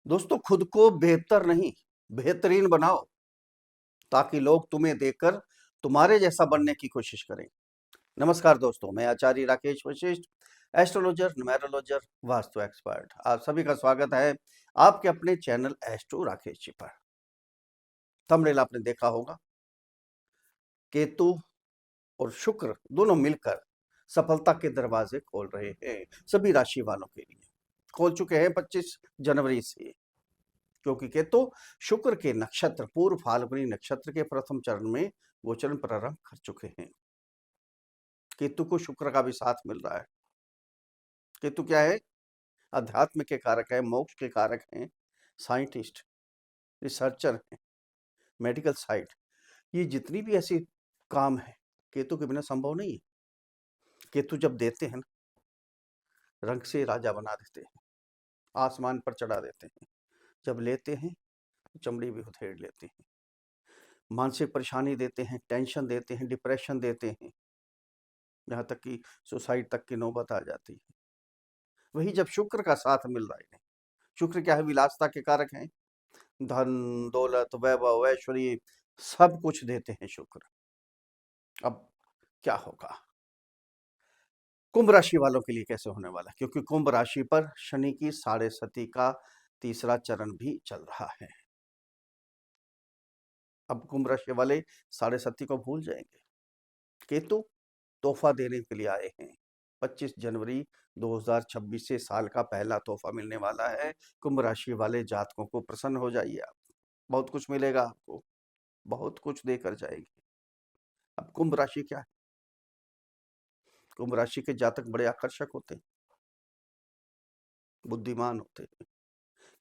दोस्तों, खुद को बेहतर नहीं, बेहतरीन बनाओ ताकि लोग तुम्हें देखकर तुम्हारे जैसा बनने की कोशिश करें। नमस्कार दोस्तों, मैं आचार्य राकेश वशिष्ठ, एस्ट्रोलॉजर, न्यूमेरोलॉजर, वास्तु एक्सपर्ट। आप सभी का स्वागत है आपके अपने चैनल एस्ट्रो राकेश जी पर। थंबनेल आपने देखा होगा, केतु और शुक्र दोनों मिलकर सफलता के दरवाजे खोल रहे हैं सभी राशि वालों के लिए। खोल चुके हैं 25 जनवरी से, क्योंकि केतु शुक्र के नक्षत्र पूर्व फाल्गुनी नक्षत्र के प्रथम चरण में गोचरण प्रारंभ कर चुके हैं। केतु को शुक्र का भी साथ मिल रहा है। केतु क्या है? अध्यात्म के कारक है, मोक्ष के कारक हैं, साइंटिस्ट, रिसर्चर हैं, मेडिकल साइट, ये जितनी भी ऐसी काम है केतु के बिना संभव नहीं है। केतु जब देते हैं ना, रंग से राजा बना देते हैं, आसमान पर चढ़ा देते हैं। जब लेते हैं तो चमड़ी भी उधेड़ लेते हैं, मानसिक परेशानी देते हैं, टेंशन देते हैं, डिप्रेशन देते हैं, यहाँ तक कि सुसाइड तक की नौबत आ जाती है। वही जब शुक्र का साथ मिल रहा है, शुक्र क्या है? विलासता के कारक हैं, धन दौलत वैभव ऐश्वर्य सब कुछ देते हैं शुक्र। अब क्या होगा कुंभ राशि वालों के लिए, कैसे होने वाला? क्योंकि कुंभ राशि पर शनि की साढ़े सती का तीसरा चरण भी चल रहा है। अब कुंभ राशि वाले साढ़े सती को भूल जाएंगे। केतु तोहफा देने के लिए आए हैं। 25 जनवरी 2026 से साल का पहला तोहफा मिलने वाला है। कुंभ राशि वाले जातकों को प्रसन्न हो जाइए आप, बहुत कुछ मिलेगा आपको, बहुत कुछ देकर जाएगी। अब कुंभ राशि क्या है? कुंभ राशि के जातक बड़े आकर्षक होते हैं, बुद्धिमान होते हैं,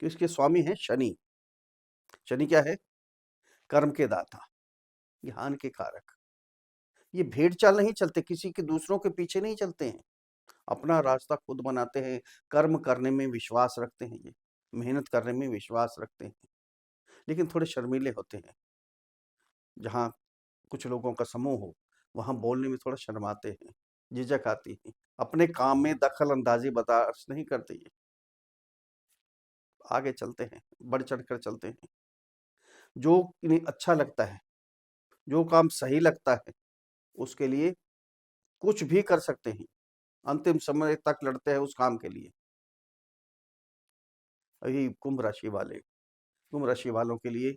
कि इसके स्वामी है शनि। शनि क्या है? कर्म के दाता, ज्ञान के कारक। ये भेड़ चाल नहीं चलते, किसी के दूसरों के पीछे नहीं चलते हैं, अपना रास्ता खुद बनाते हैं, कर्म करने में विश्वास रखते हैं, ये मेहनत करने में विश्वास रखते हैं, लेकिन थोड़े शर्मीले होते हैं। जहाँ कुछ लोगों का समूह हो वहाँ बोलने में थोड़ा शर्माते हैं, झिझक आती है, अपने काम में दखल अंदाजी बर्दाश्त नहीं करते। ये आगे चलते हैं, बढ़ चढ़ कर चलते हैं। जो इन्हें अच्छा लगता है, जो काम सही लगता है, उसके लिए कुछ भी कर सकते हैं, अंतिम समय तक लड़ते हैं उस काम के लिए। अभी कुंभ राशि वाले, कुंभ राशि वालों के लिए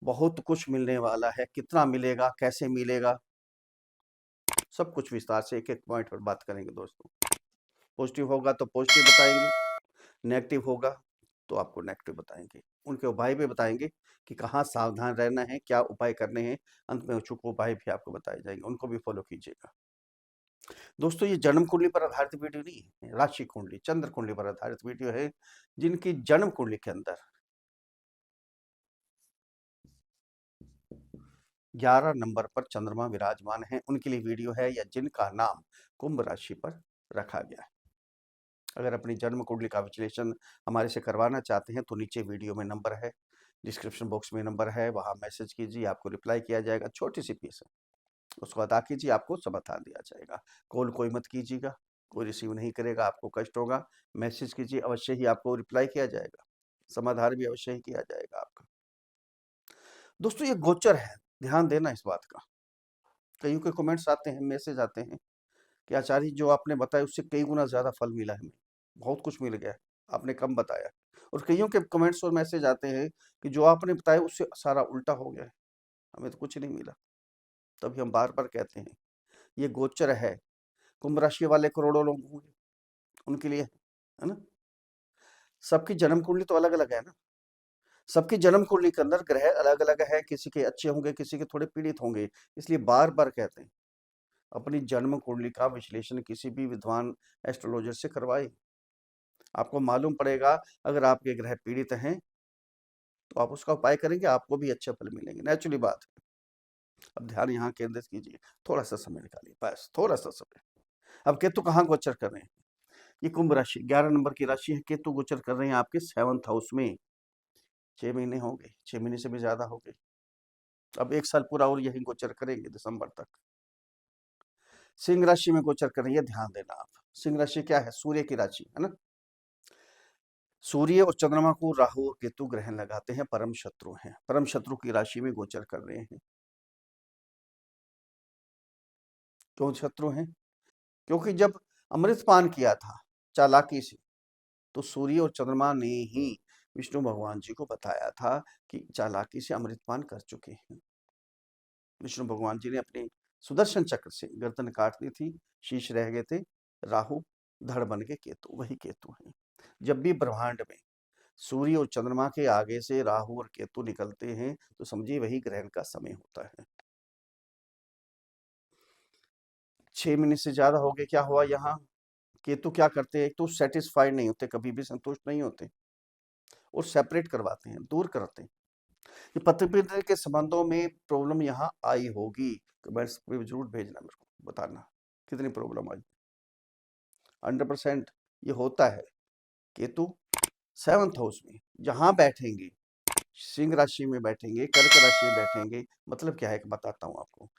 बहुत कुछ मिलने वाला है। कितना मिलेगा, कैसे मिलेगा, सब कुछ विस्तार से एक एक पॉइंट पर बात करेंगे दोस्तों। पॉजिटिव होगा तो पॉजिटिव बताएंगे, नेगेटिव होगा तो आपको नेगेटिव बताएंगे, उनके उपाय भी बताएंगे कि कहाँ सावधान रहना है, क्या उपाय करने हैं। अंत में उचित उपाय भी आपको बताए जाएंगे, उनको भी फॉलो कीजिएगा दोस्तों। ये जन्म कुंडली पर आधारित वीडियो नहीं है, राशि कुंडली, चंद्र कुंडली पर आधारित वीडियो है। जिनकी जन्म कुंडली के अंदर 11 नंबर पर चंद्रमा विराजमान है, उनके लिए वीडियो है, या जिनका नाम कुंभ राशि पर रखा गया है। अगर अपनी जन्म कुंडली का विश्लेषण हमारे से करवाना चाहते हैं तो नीचे वीडियो में नंबर है, डिस्क्रिप्शन बॉक्स में नंबर है, वहाँ मैसेज कीजिए, आपको रिप्लाई किया जाएगा। छोटी सी फीस है, उसको अदा कीजिए, आपको समाधान दिया जाएगा। कॉल कोई मत कीजिएगा, कोई रिसीव नहीं करेगा, आपको कष्ट होगा। मैसेज कीजिए, अवश्य ही आपको रिप्लाई किया जाएगा, समाधान भी अवश्य ही किया जाएगा आपका। दोस्तों, ये गोचर है, ध्यान देना इस बात का। कईयों के कमेंट्स आते हैं, मैसेज आते हैं कि आचार्य जो आपने बताया उससे कई गुना ज़्यादा फल मिला है हमें, बहुत कुछ मिल गया है, आपने कम बताया। और कईयों के कमेंट्स और मैसेज आते हैं कि जो आपने बताया उससे सारा उल्टा हो गया है, हमें तो कुछ नहीं मिला। तभी हम बार-बार कहते हैं, ये गोचर है, कुंभ राशि वाले करोड़ों लोग होंगे, उनके लिए है ना? सबकी जन्म कुंडली तो अलग-अलग है ना, सबकी जन्म कुंडली के अंदर ग्रह अलग-अलग है, किसी के अच्छे होंगे, किसी के थोड़े पीड़ित होंगे। इसलिए बार-बार कहते हैं, अपनी जन्म कुंडली का विश्लेषण किसी भी विद्वान एस्ट्रोलॉजर से करवाएँ। आपको मालूम पड़ेगा, अगर आपके ग्रह पीड़ित हैं, तो आप उसका उपाय करेंगे, आपको भी अच्छे फल मिलेंगे, नेचुरली बात है। अब ध्यान यहाँ केंद्रित कीजिए, थोड़ा-सा समय निकालिए, बस थोड़ा-सा समय। अब केतु कहाँ गोचर कर रहे हैं? ये कुंभ राशि 11 नंबर की राशि है, केतु गोचर कर रहे हैं आपके 7th हाउस में। 6 महीने हो गए, 6 महीने से भी ज़्यादा हो गए। अब 1 साल पूरा और यही गोचर करेंगे दिसंबर तक। सिंह राशि में गोचर कर रही है, ध्यान देना आप। सिंह राशि क्या है? सूर्य की राशि है ना? सूर्य और चंद्रमा को राहु और केतु ग्रहण लगाते हैं, परम शत्रु हैं, परम शत्रु की राशि में गोचर कर रहे हैं। क्यों शत्रु हैं? क्योंकि जब अमृतपान किया था चालाकी से, तो सूर्य और चंद्रमा ने ही विष्णु भगवान जी को बताया था कि चालाकी से अमृतपान कर चुके हैं। विष्णु भगवान जी ने अपने सुदर्शन चक्र से गर्दन काट दी थी, शीश रह गए थे, राहु धड़ बन के केतु, वही केतु हैं। जब भी ब्रह्मांड में सूर्य और चंद्रमा के आगे से राहु और केतु निकलते हैं, तो समझिए वही ग्रहण का समय होता है। 6 मिनट से ज्यादा हो गए, क्या हुआ यहाँ? केतु क्या करते हैं, एक तो सेटिस्फाइड नहीं होते, कभी भी संतुष्ट नहीं होते, और सेपरेट करवाते हैं, दूर करते हैं। ये पति पत्नी के संबंधों में प्रॉब्लम यहाँ आई होगी, कमेंट्स पे जरूर भेजना, मेरे को बताना कितनी प्रॉब्लम आई। 100% ये होता है। केतु 7th हाउस में जहां बैठेंगे, सिंह राशि में बैठेंगे, कर्क राशि में बैठेंगे, मतलब क्या है कि बताता हूं आपको।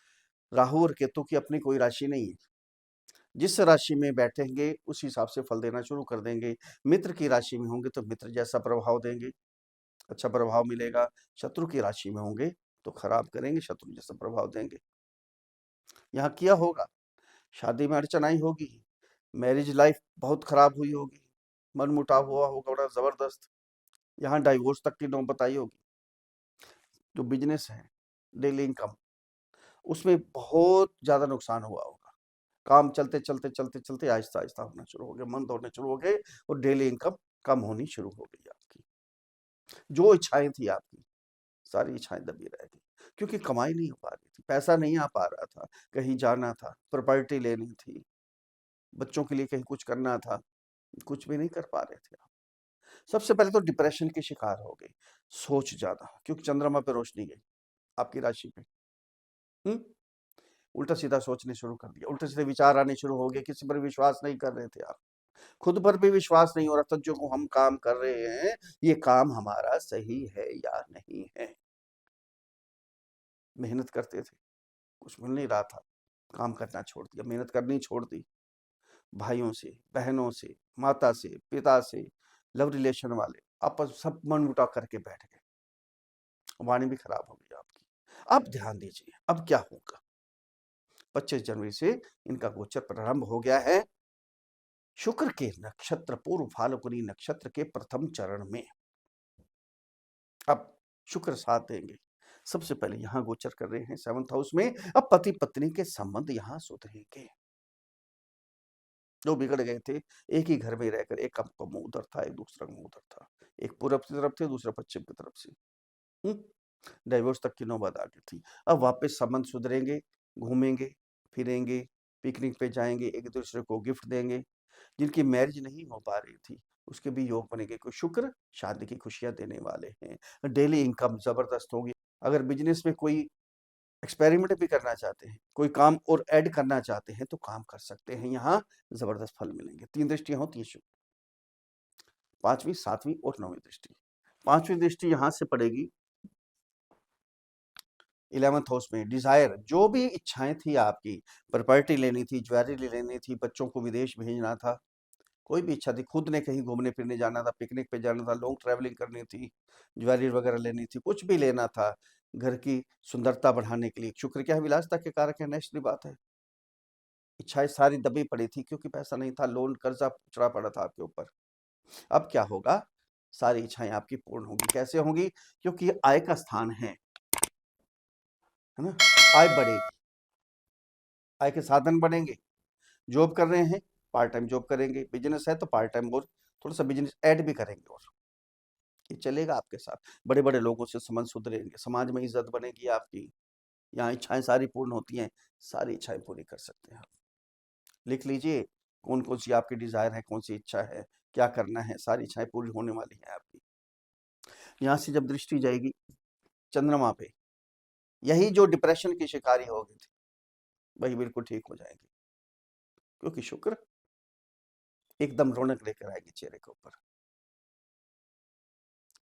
राहु और केतु की अपनी कोई राशि नहीं है, जिस राशि में बैठेंगे उस हिसाब से फल देना शुरू कर देंगे। मित्र की राशि में होंगे तो मित्र जैसा प्रभाव देंगे, अच्छा प्रभाव मिलेगा। शत्रु की राशि में होंगे तो खराब करेंगे, शत्रु जैसा प्रभाव देंगे। यहाँ किया होगा, शादी में अड़चन आई होगी, मैरिज लाइफ बहुत खराब हुई होगी, मन मुटाव हुआ होगा बड़ा जबरदस्त, यहाँ डाइवोर्स तक की नौबत आई होगी। जो बिजनेस है, डेली इनकम, उसमें बहुत ज्यादा नुकसान हुआ होगा। काम चलते चलते चलते चलते आहिस्ता आहिस्ता होना शुरू हो गया, मंद होने शुरू हो गए, और डेली इनकम कम होनी शुरू हो गई आपकी। जो इच्छाएं थी आपकी, सारी इच्छाएं दबी रह गई, क्योंकि कमाई नहीं हो पा रही थी, पैसा नहीं आ पा रहा था, कहीं जाना था, प्रॉपर्टी लेनी थी, बच्चों के लिए कहीं कुछ करना था, कुछ भी नहीं कर पा रहे थे आप। सबसे पहले तो डिप्रेशन के शिकार हो गए, सोच ज्यादा, क्योंकि चंद्रमा पे रोशनी गई आपकी राशि पे। उल्टा सीधा सोचने शुरू कर दिया, उल्टे सीधे विचार आने शुरू हो गए, किसी पर विश्वास नहीं कर रहे थे आप, खुद पर भी विश्वास नहीं हो रहा था, जो हम काम कर रहे हैं ये काम हमारा सही है या नहीं है। मेहनत करते थे, कुछ मिल नहीं रहा था, काम करना छोड़ दिया, मेहनत करनी छोड़ दी, भाइयों से, बहनों से, माता से, पिता से, लव रिलेशन वाले आपस सब मन मुटाव करके बैठ गए, वाणी भी खराब हो गई आपकी। अब ध्यान दीजिए अब क्या होगा। 25 जनवरी से इनका गोचर प्रारंभ हो गया है, शुक्र के नक्षत्र पूर्व फाल्गुनी नक्षत्र के प्रथम चरण में। अब शुक्र साथ देंगे। सबसे पहले यहां गोचर कर रहे हैं 7th हाउस में। अब पति पत्नी के संबंध यहां सुधरेंगे, जो बिगड़ गए थे, एक ही घर में रहकर एक का मुंह उधर था, एक दूसरा मुंह उधर था, एक पूरब की तरफ थे, दूसरा पश्चिम की तरफ से, डाइवोर्स तक की नौबत आ गई थी। अब वापस संबंध सुधरेंगे, घूमेंगे फिरेंगे, पिकनिक पे जाएंगे, एक दूसरे को गिफ्ट देंगे। जिनकी मैरिज नहीं हो पा रही थी उसके भी योग बनेंगे, कोई शुक्र शादी की खुशियां देने वाले हैं, डेली इनकम जबरदस्त होगी। अगर बिजनेस में कोई एक्सपेरिमेंट भी करना चाहते हैं, कोई काम और ऐड करना चाहते हैं, तो काम कर सकते हैं, यहाँ जबरदस्त फल मिलेंगे। 3 दृष्टियां होती है शुक्र, 5वीं 7वीं और 9वीं दृष्टि। 5वीं दृष्टि यहाँ से पड़ेगी 11th हाउस में। डिजायर, जो भी इच्छाएं थी आपकी, प्रॉपर्टी लेनी थी, ज्वेलरी लेनी थी, बच्चों को विदेश भेजना था, कोई भी इच्छा थी, खुद ने कहीं घूमने फिरने जाना था, पिकनिक पे जाना था, लॉन्ग ट्रैवलिंग करनी थी, ज्वेलरी वगैरह लेनी थी, कुछ भी लेना था, घर की सुंदरता बढ़ाने के लिए, शुक्र क्या है, विलासता के कारक है, नेचुरल बात है। इच्छाएं सारी दबी पड़ी थी, क्योंकि पैसा नहीं था, लोन कर्जा चढ़ा पड़ा था आपके ऊपर। अब क्या होगा, सारी इच्छाएं आपकी पूर्ण होंगी। कैसे होंगी? क्योंकि ये आय का स्थान है ना, आय बढ़ेगी, आय के साधन बढ़ेंगे। जॉब कर रहे हैं, पार्ट टाइम जॉब करेंगे, बिजनेस है तो पार्ट टाइम और थोड़ा सा बिजनेस ऐड भी करेंगे, और ये चलेगा आपके साथ। बड़े बड़े लोगों से संबंध सुधरेंगे, समाज में इज्जत बनेगी आपकी, यहाँ इच्छाएं सारी पूर्ण होती हैं, सारी इच्छाएं पूरी कर सकते हैं आप। लिख लीजिए कौन कौन सी आपकी डिजायर है, कौन सी इच्छा है, क्या करना है, सारी इच्छाएं पूरी होने वाली हैं आपकी। यहाँ से जब दृष्टि जाएगी चंद्रमा पे, यही जो डिप्रेशन की शिकारी हो गई थी वही बिल्कुल ठीक हो जाएगी, क्योंकि शुक्र एकदम रौनक लेकर आएगी चेहरे के ऊपर।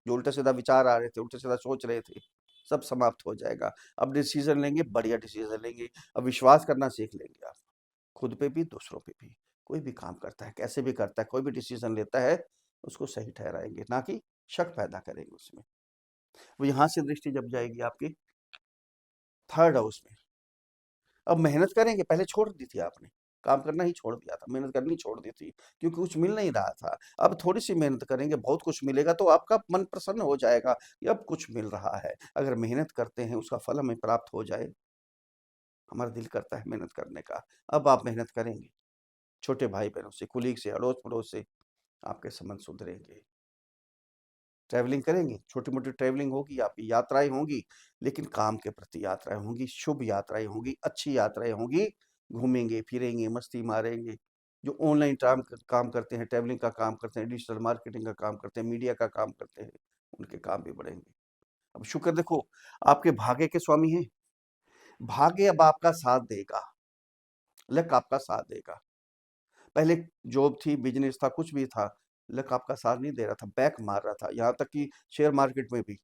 जो उल्टा सीधा विचार आ रहे थे, उल्टा सीधा सोच रहे थे, सब समाप्त हो जाएगा। अब डिसीजन लेंगे, बढ़िया डिसीजन लेंगे, अब विश्वास करना सीख लेंगे आप, खुद पे भी दूसरों पे भी। कोई भी काम करता है, कैसे भी करता है, कोई भी डिसीजन लेता है, उसको सही ठहराएँगे, ना कि शक पैदा करेंगे उसमें। वो यहाँ से दृष्टि जब जाएगी आपकी 3rd हाउस में, अब मेहनत करेंगे, पहले छोड़ दी थी आपने, काम करना ही छोड़ दिया था, मेहनत करनी छोड़ दी थी, क्योंकि कुछ मिल नहीं रहा था। अब थोड़ी-सी मेहनत करेंगे, बहुत कुछ मिलेगा तो आपका मन प्रसन्न हो जाएगा कि अब कुछ मिल रहा है। अगर मेहनत करते हैं, उसका फल हमें प्राप्त हो जाए, हमारा दिल करता है मेहनत करने का। अब आप मेहनत करेंगे, छोटे भाई-बहनों से, कुलीग से, अड़ोस-पड़ोस से आपके संबंध सुधरेंगे। ट्रैवलिंग करेंगे, छोटी-मोटी ट्रैवलिंग होगी, आपकी यात्राएँ होंगी, लेकिन काम के प्रति यात्राएँ होंगी, शुभ यात्राएँ होंगी, अच्छी यात्राएँ होंगी, घूमेंगे, फिरेंगे, मस्ती मारेंगे। जो ऑनलाइन काम करते हैं, ट्रैवलिंग का काम करते हैं, डिजिटल मार्केटिंग का काम करते हैं, मीडिया का काम करते हैं, उनके काम भी बढ़ेंगे। अब शुक्र देखो, आपके भाग्य के स्वामी हैं, भाग्य अब आपका साथ देगा, लक आपका साथ देगा। पहले जॉब थी, बिज़नेस था, कुछ भी था, लक आपका साथ नहीं दे रहा था, बैक मार रहा था, यहाँ तक कि शेयर मार्केट में भी।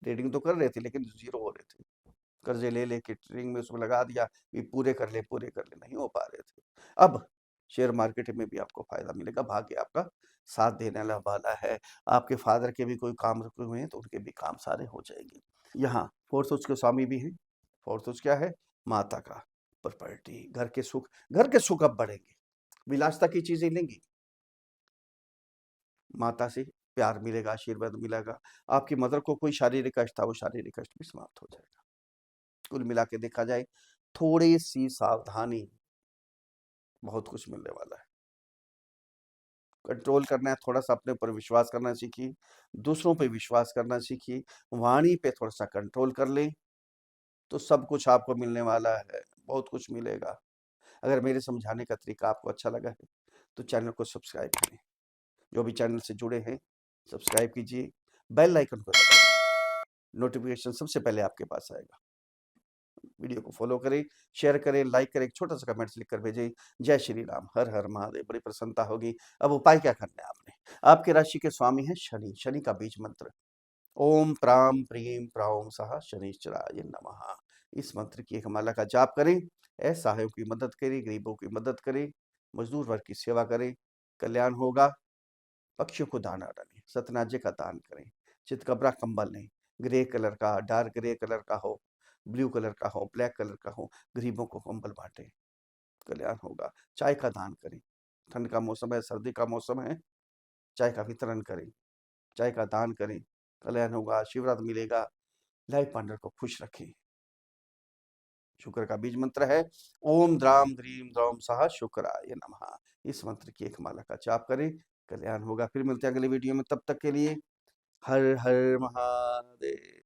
ट्रेडिंग तो कर रहे थे लेकिन ज़ीरो हो रहे थे। कर्ज़े ले लेके ट्रेडिंग में उसमें लगा दिया कि पूरे कर ले, नहीं हो पा रहे थे। अब शेयर मार्केट में भी आपको फ़ायदा मिलेगा, भाग्य आपका साथ देने वाला है। आपके फ़ादर के भी कोई काम रुके हुए हैं तो उनके भी काम सारे हो जाएँगे। यहाँ 4th हाउस के स्वामी भी हैं। 4th हाउस क्या है? माता का, प्रॉपर्टी, घर के सुख अब बढ़ेंगे। विलासिता की चीज़ें लेंगी, माता से प्यार मिलेगा, आशीर्वाद मिलेगा। आपकी मदर को कोई शारीरिक कष्ट था, वो शारीरिक कष्ट भी समाप्त हो जाएगा। कुल मिला के देखा जाए, थोड़ी-सी सावधानी, बहुत कुछ मिलने वाला है। कंट्रोल करना है, थोड़ा-सा अपने ऊपर विश्वास करना सीखिए, दूसरों पे विश्वास करना सीखिए, वाणी पे थोड़ा-सा कंट्रोल कर लें, तो सब कुछ आपको मिलने वाला है, बहुत कुछ मिलेगा। अगर मेरे समझाने का तरीका आपको अच्छा लगा है, तो चैनल को सब्सक्राइब करें। जो भी चैनल से जुड़े हैं, सब्सक्राइब कीजिए, बेल आइकन को दबाइए, नोटिफ़िकेशन सबसे पहले आपके पास आएगा। वीडियो को फॉलो करें, शेयर करें, लाइक करें, एक छोटा-सा कमेंट्स लिख कर भेजें। जय श्री राम, हर हर महादेव। बड़ी प्रसन्नता होगी। अब उपाय क्या करना है आपने? आपकी राशि के स्वामी हैं शनि, शनि का बीज मंत्र ओम प्राम प्रीम प्रौं सः शनिश्चराय नमः। इस मंत्र की एक माला का जाप करें, असहायों की मदद करें, गरीबों की मदद करें, मजदूर वर्ग की सेवा करें, कल्याण होगा। पक्षियों को दाना डालें, सतनाजे का दान करें, चितकबरा कंबल लें, ग्रे कलर का, डार्क ग्रे कलर का हो, ब्लू कलर का हो, ब्लैक कलर का हो, गरीबों को कंबल बांटें, कल्याण होगा। चाय का दान करें, ठंड का मौसम है, सर्दी का मौसम है, चाय का वितरण करें, चाय का दान करें, कल्याण होगा, आशीर्वाद मिलेगा। लाइफ पार्टनर को खुश रखें। शुक्र का बीज मंत्र है ओम द्राम द्रीम द्रौम सः शुक्राय नमः। इस मंत्र की एक माला का जाप करें, कल्याण होगा। फिर मिलते हैं अगले वीडियो में, तब तक के लिए हर हर महादेव।